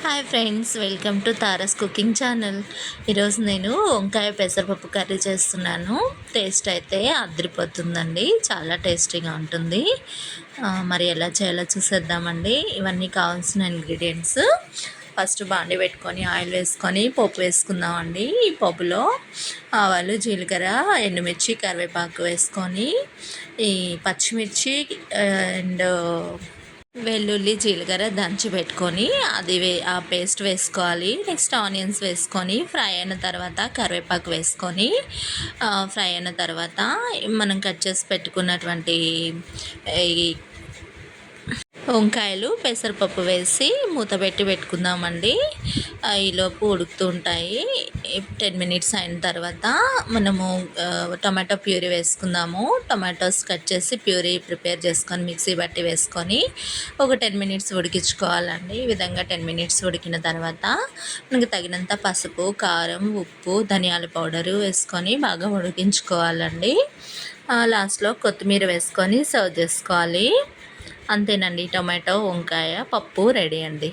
Hi friends, welcome to Taurus cooking channel. ఈరోజు నేను వంకాయ పెసరపప్పు కర్రీ చేస్తున్నాను. టేస్ట్ అయితే అదిరిపోతుందండి, చాలా టేస్టీగా ఉంటుంది. మరి ఎలా చేయాలో చూసేద్దామండి. ఇవన్నీ కావాల్సిన ఇంగ్రీడియంట్స్. ఫస్ట్ బాండి పెట్టుకొని ఆయిల్ వేసుకొని పోపు వేసుకుందామండి. ఈ పోపులో ఆవాలు, జీలకర్ర, ఎండుమిర్చి, కరివేపాకు వేసుకొని ఈ పచ్చిమిర్చి అండ్ వెల్లుల్లి, జీలకర్ర దంచి పెట్టుకొని ఆ పేస్ట్ వేసుకోవాలి. నెక్స్ట్ ఆనియన్స్ వేసుకొని ఫ్రై అయిన తర్వాత కరివేపాకు వేసుకొని ఫ్రై అయిన తర్వాత మనం కట్ చేసి పెట్టుకున్నటువంటి ఈ వంకాయలు, పెసరపప్పు వేసి మూత పెట్టుకుందామండి. ఈలోపు ఉడుకుతూ ఉంటాయి. 10 మినిట్స్ అయిన తర్వాత మనము టమాటో ప్యూరీ వేసుకుందాము. టమాటోస్ కట్ చేసి ప్యూరీ ప్రిపేర్ చేసుకొని మిక్సీ బట్టి వేసుకొని ఒక 10 మినిట్స్ ఉడికించుకోవాలండి. ఈ విధంగా 10 మినిట్స్ ఉడికిన తర్వాత మనకు తగినంత పసుపు, కారం, ఉప్పు, ధనియాల పౌడరు వేసుకొని బాగా ఉడికించుకోవాలండి. లాస్ట్లో కొత్తిమీర వేసుకొని సర్వ్ చేసుకోవాలి. అంతేనండి, టొమాటో వంకాయ పప్పు రెడీ అండి.